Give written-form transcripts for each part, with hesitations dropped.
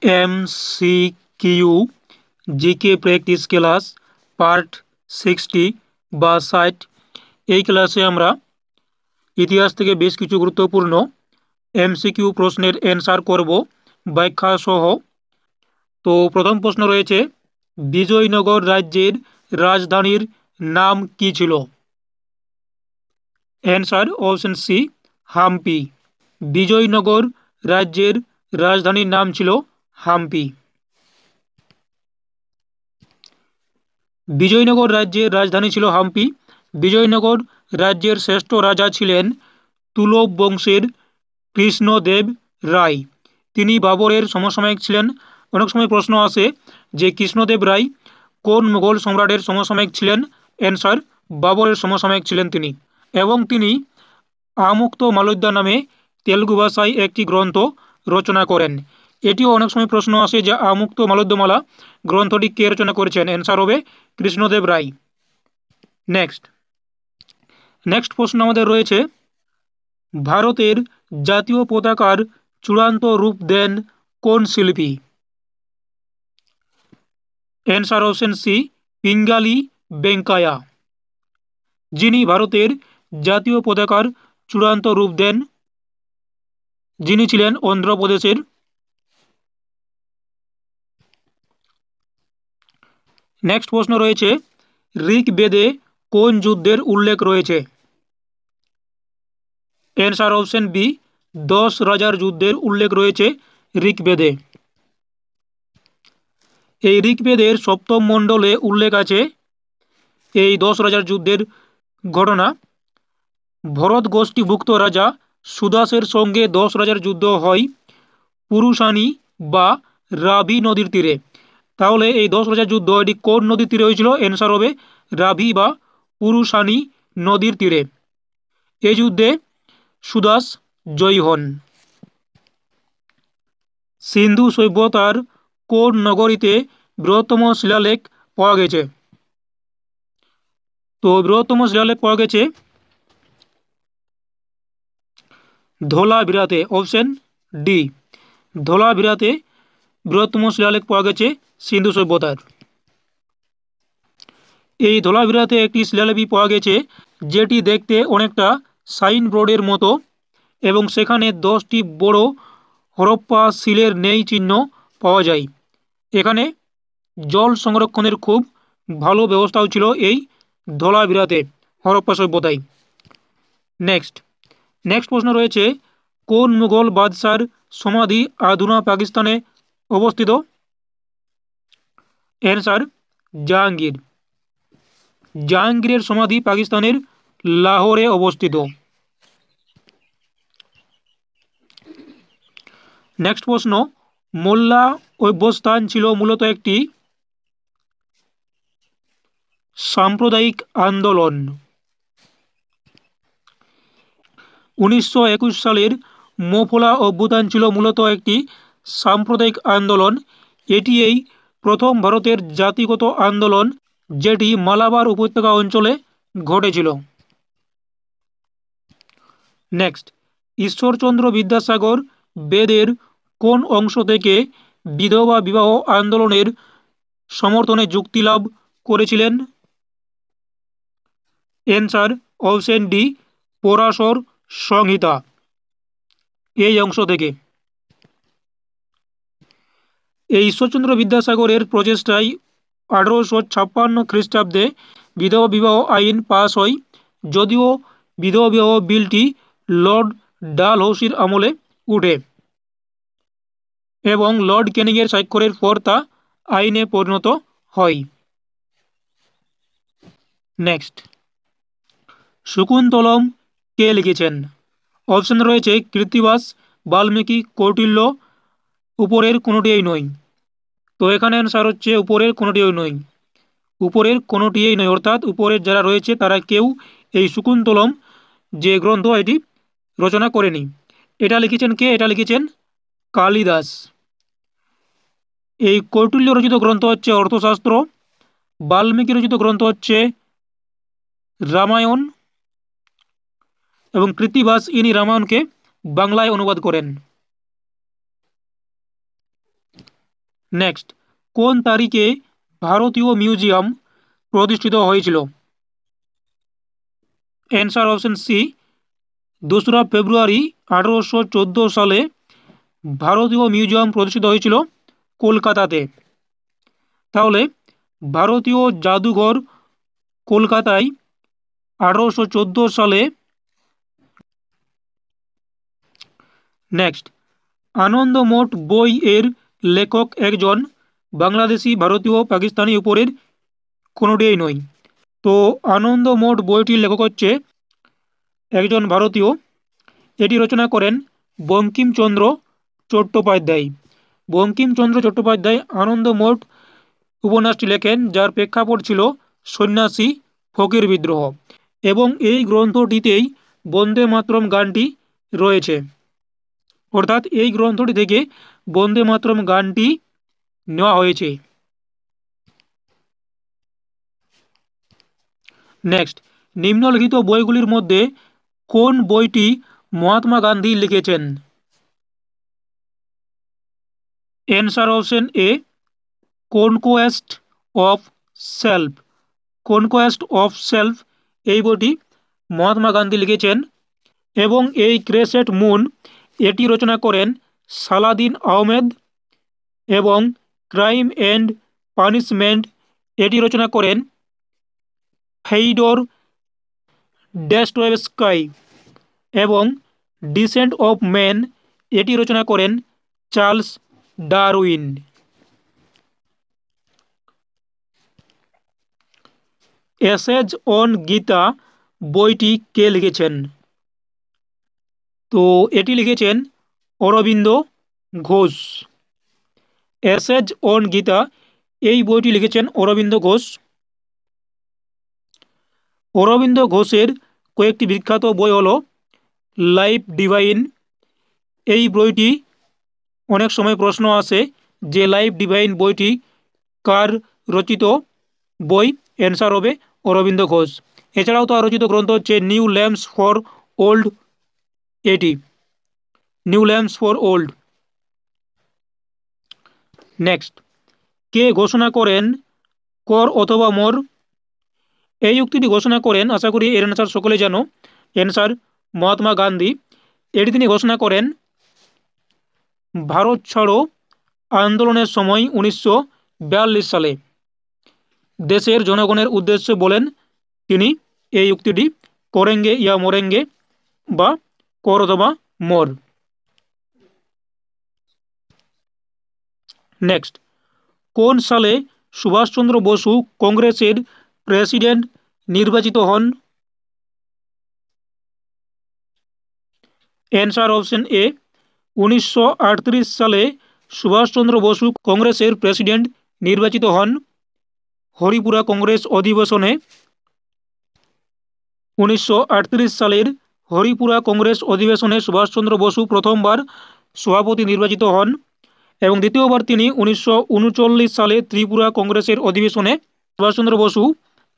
MCQ GK practice class part 60 বা 60। এই ক্লাসে আমরা ইতিহাস থেকে বেশ কিছু গুরুত্বপূর্ণ MCQ প্রশ্নের অ্যান্সার করব ব্যাখ্যা সহ। তো প্রথম প্রশ্ন রয়েছে, বিজয়নগর রাজ্যের রাজধানীর নাম কি ছিল? Answer option C, Hampi. Vijayanagar রাজ্যের রাজধানীর নাম ছিল হাম্পি। বিজয়নগর রাজ্যের রাজধানী ছিল হাম্পি। বিজয়নগর রাজ্যের শ্রেষ্ঠ রাজা ছিলেন তুলব বংশের কৃষ্ণদেব রায়। তিনি বাবরের সমসাময়িক ছিলেন। অনেক সময় প্রশ্ন আসে যে কৃষ্ণদেব রায় কোন মুঘল সম্রাটের সমসাময়িক ছিলেন? অ্যান্সার বাবরের সমসাময়িক ছিলেন তিনি। এবং তিনি আমুক্ত মালোদ্যা নামে তেলুগু ভাষায় একটি গ্রন্থ রচনা করেন। এটিও অনেক সময় প্রশ্ন আসে যে আমুক্ত মালোদ্যমালা গ্রন্থটি কে রচনা করেছেন? অ্যান্সার হবে কৃষ্ণদেব রায়। নেক্সট প্রশ্ন আমাদের রয়েছে, ভারতের জাতীয় পতাকার চূড়ান্ত রূপ দেন কোন শিল্পী? Answer option C, Pingali Venkayya. যিনি ভারতের জাতীয় পতাকার চূড়ান্ত রূপ দেন, যিনি ছিলেন অন্ধ্রপ্রদেশের। নেক্সট প্রশ্ন রয়েছে, ঋগ্বেদে কোন যুদ্ধের উল্লেখ রয়েছে? অ্যান্সার অপশন বি, 10 রাজার যুদ্ধের উল্লেখ রয়েছে ঋগ্বেদে। এই ঋগ্বেদের সপ্তম মণ্ডলে উল্লেখ আছে এই 10 রাজার যুদ্ধের ঘটনা। ভরত গোষ্ঠীভুক্ত রাজা সুদাসের সঙ্গে 10 রাজার যুদ্ধ হয় পুরুষানি বা রাভি নদীর তীরে। তাহলে এই 10 রাজার যুদ্ধ এটি কোন নদীর তীরে হয়েছিল? অ্যান্সার হবে রাভি বা পুরুষানি নদীর তীরে। এই যুদ্ধে সুদাস জয়ী হন। সিন্ধু সভ্যতার কোন নগরীতে বৃহত্তম শিলালেখ পাওয়া গেছে? তো বৃহত্তম শিলালেখ পাওয়া গেছে ধোলাভিরাতে। অপশন ডি, ধোলাভিরাতে বৃহত্তম শিলালেখ পাওয়া গেছে সিন্ধু সভ্যতার। এই ধোলাভিরাতে একটি শিলালিপি পাওয়া গেছে যেটি দেখতে অনেকটা সাইন বোর্ডের মতো এবং সেখানে 10টি বড় হরপ্পা শিলের নেই চিহ্ন পাওয়া যায়। এখানে জল সংরক্ষণের খুব ভালো ব্যবস্থাও ছিল এই ধোলাভিরাতে হরপ্পা সভ্যতায়। নেক্সট প্রশ্ন রয়েছে, কোন মুঘল বাদশার সমাধি আধুনা পাকিস্তানে অবস্থিত? অ্যান্সার জাহাঙ্গীর। জাহাঙ্গীরের সমাধি পাকিস্তানের লাহোরে অবস্থিত। নেক্সট প্রশ্ন, মোল্লা অভ্যস্থান ছিল মূলত একটি সাম্প্রদায়িক আন্দোলন। 1921 সালের মোফলা অভ্যুত্থান ছিল মূলত একটি সাম্প্রদায়িক আন্দোলন। এটি এই প্রথম ভারতের জাতিগত আন্দোলন যেটি মালাবার উপত্যকা অঞ্চলে ঘটেছিল। নেক্সট, ঈশ্বরচন্দ্র বিদ্যাসাগর বেদের কোন অংশ থেকে বিধবা বিবাহ আন্দোলনের সমর্থনে যুক্তি লাভ করেছিলেন? অ্যান্সার অপশন ডি, পরাশর সংহিতা এই অংশ থেকে। এই ঈশ্বরচন্দ্র বিদ্যাসাগরের প্রচেষ্টায় 1856 খ্রিস্টাব্দে বিধবা বিবাহ আইন পাস হয়, যদিও বিধবা বিবাহ বিলটি লর্ড ডালহৌসির আমলে উঠে এবং লর্ড ক্যানিংয়ের স্বাক্ষরের পর তা আইনে পরিণত হয়। নেক্সট, শকুন্তলম কে লিখেছেন? অপশন রয়েছে কৃত্তিবাস, বাল্মীকি, কৌটিল্য, উপরের কোনোটিই নয়। তো এখানে অ্যান্সার হচ্ছে উপরের কোনোটিই নয়। উপরের কোনোটিই নয়, অর্থাৎ উপরের যারা রয়েছে তারা কেউ এই শকুন্তলম যে গ্রন্থ এটি রচনা করেনি। এটা লিখেছেন কে? এটা লিখেছেন কালিদাস। এই কৌটিল্য রচিত গ্রন্থ হচ্ছে অর্থশাস্ত্র, বাল্মীকি রচিত গ্রন্থ হচ্ছে রামায়ণ এবং কৃত্তিবাস ইনি রামায়ণকে বাংলায় অনুবাদ করেন। নেক্সট, কোন তারিখে ভারতীয় মিউজিয়াম প্রতিষ্ঠিত হয়েছিল? অ্যান্সার অপশন সি, 2রা ফেব্রুয়ারি 1814 সালে ভারতীয় মিউজিয়াম প্রতিষ্ঠিত হয়েছিল কলকাতাতে। তাহলে ভারতীয় জাদুঘর কলকাতায় 1814 সালে। নেক্সট, আনন্দমঠ বই এর লেখক একজন বাংলাদেশি, ভারতীয়, পাকিস্তানি, উপরের কোনোটিই নয়। তো আনন্দমঠ বইটির লেখক হচ্ছে একজন ভারতীয়। এটি রচনা করেন বঙ্কিমচন্দ্র চট্টোপাধ্যায়। বঙ্কিমচন্দ্র চট্টোপাধ্যায় আনন্দমঠ উপন্যাসটি লেখেন, যার প্রেক্ষাপট ছিল সন্ন্যাসী ফকির বিদ্রোহ, এবং এই গ্রন্থটিতেই বন্দে মাতরম গানটি রয়েছে। অর্থাৎ এই গ্রন্থটি থেকে বন্দে মাতরম গানটি নেওয়া হয়েছে। নেক্সট, নিম্নলিখিত বইগুলির মধ্যে কোন বইটি মহাত্মা গান্ধী লিখেছেন? Answer option A, conquest of self. Conquest of self এই বইটি মহাত্মা গান্ধী লিখেছেন। এবং এই ক্রেসেন্ট মুন এটি রচনা করেন সালাদিন আহমেদ। এবং ক্রাইম অ্যান্ড পানিশমেন্ট এটি রচনা করেন ফেইডর ডেস্টয়েভস্কি। এবং ডিসেন্ট অফ ম্যান এটি রচনা করেন Charles Darwin. Essays on Gita বইটি কে লিখেছেন? তো এটি লিখেছেন অরবিন্দ ঘোষ। এসেজ অন গীতা এই বইটি লিখেছেন অরবিন্দ ঘোষ। অরবিন্দ ঘোষের কয়েকটি বিখ্যাত বই হলো লাইফ ডিভাইন। এই বইটি অনেক সময় প্রশ্ন আসে যে লাইফ ডিভাইন বইটি কার রচিত বই? অ্যান্সার হবে অরবিন্দ ঘোষ। এছাড়াও তার রচিত গ্রন্থ হচ্ছে নিউ ল্যাম্পস ফর ওল্ড। এটি new lamps for old. Next, কে ঘোষণা করেন কর অথবা মর? এই উক্তিটি ঘোষণা করেন, আশা করি এর অ্যান্সার সকলে জানো, অ্যান্সার মহাত্মা গান্ধী। এটি তিনি ঘোষণা করেন ভারত ছাড়ো আন্দোলনের সময় 1942 সালে। দেশের জনগণের উদ্দেশ্যে বলেন তিনি এই উক্তিটি, করেঙ্গে ইয়া মরেঙ্গে, বা কর অথবা মর। নেক্সট, কোন সালে সুভাষচন্দ্র বসু কংগ্রেসের প্রেসিডেন্ট নির্বাচিত হন? অ্যান্সার অপশন এ, 1938 সালে সুভাষচন্দ্র বসু কংগ্রেসের প্রেসিডেন্ট নির্বাচিত হন। হরিপুরা কংগ্রেস অধিবেশনে 1938 সালের হরিপুরা কংগ্রেস অধিবেশনে সুভাষচন্দ্র বসু প্রথমবার সভাপতি নির্বাচিত হন, এবং দ্বিতীয়বার তিনি 1939 সালে ত্রিপুরা কংগ্রেসের অধিবেশনে সুভাষচন্দ্র বসু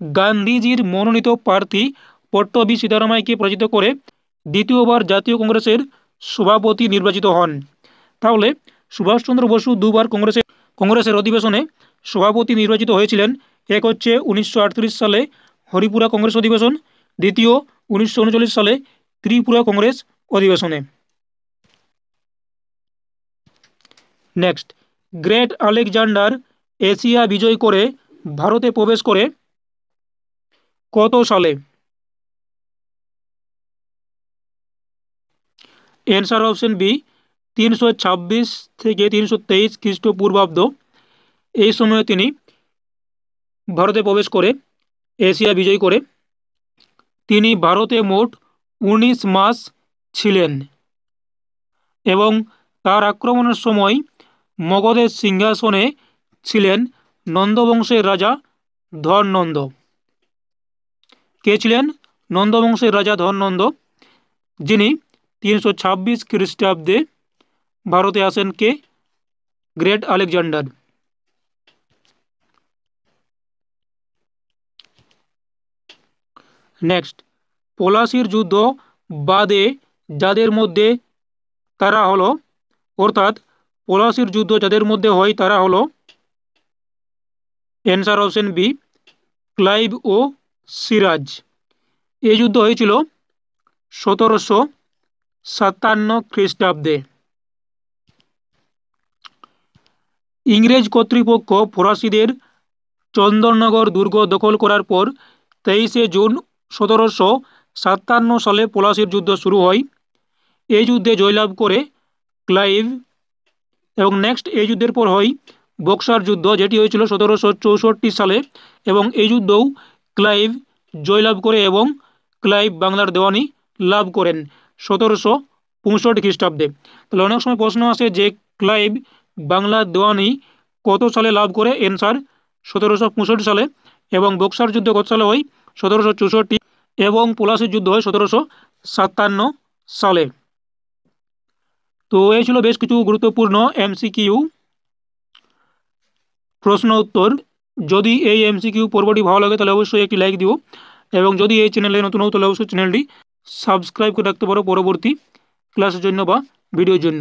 গান্ধীজির মনোনীত প্রার্থী পট্টবি সীতারামাইকে পরাজিত করে দ্বিতীয়বার জাতীয় কংগ্রেসের সভাপতি নির্বাচিত হন। তাহলে সুভাষচন্দ্র বসু দুবার কংগ্রেসের অধিবেশনে সভাপতি নির্বাচিত হয়েছিলেন। এক হচ্ছে 1938 সালে হরিপুরা কংগ্রেস অধিবেশন, দ্বিতীয় 1939 সালে ত্রিপুরা কংগ্রেস অধিবেশনে। নেক্সট, গ্রেট আলেকজান্ডার এশিয়া বিজয় করে ভারতে প্রবেশ করে কত সালে? অ্যান্সার অপশন বি, 326 থেকে 323 খ্রিস্টপূর্বাব্দ। এই সময়ে তিনি ভারতে প্রবেশ করে এশিয়া বিজয় করে। তিনি ভারতে মোট 19 মাস ছিলেন, এবং তার আক্রমণের সময় মগধের সিংহাসনে ছিলেন নন্দবংশের রাজা ধননন্দ। কে ছিলেন? নন্দবংশের রাজা ধননন্দ, যিনি 326 খ্রিস্টাব্দে ভারতে আসেন। কে? Great Alexander. নেক্সট, পলাশির যুদ্ধ বাদে যাদের মধ্যে তারা হলো, অর্থাৎ পলাশির যুদ্ধ যাদের মধ্যে হয় তারা হলো অ্যান্সার অপশন বি, ক্লাইভ ও সিরাজ। এই যুদ্ধ হয়েছিল 1757 খ্রিস্টাব্দে। ইংরেজ কর্তৃপক্ষ ফরাসিদের চন্দননগর দুর্গ দখল করার পর 23শে জুন 1757 সালে পলাশির যুদ্ধ শুরু হয়। এই যুদ্ধে জয়লাভ করে ক্লাইভ এবং নেক্সট এই যুদ্ধের পর হয় বক্সার যুদ্ধ, যেটি হয়েছিল 1764 সালে, এবং এই যুদ্ধও ক্লাইভ জয়লাভ করে এবং ক্লাইভ বাংলার দেওয়ানি লাভ করেন 1765 খ্রিস্টাব্দে। তাহলে অনেক সময় প্রশ্ন আসে যে ক্লাইভ বাংলার দেওয়ানি কত সালে লাভ করে, অ্যান্সার 1765 সালে, এবং বক্সার যুদ্ধ কত সালে হয় 1764, এবং পলাশির যুদ্ধ হয় 1757 সালে। তো এই ছিল বেশ কিছু গুরুত্বপূর্ণ এমসিকিউ প্রশ্ন উত্তর। যদি এই এমসিকিউ পর্বটি ভালো লাগে তাহলে অবশ্যই একটি লাইক দিও, এবং যদি এই চ্যানেলে নতুন হও তাহলে অবশ্যই চ্যানেলটি সাবস্ক্রাইব করে রাখতে পারো পরবর্তী ক্লাসের জন্য বা ভিডিওর জন্য।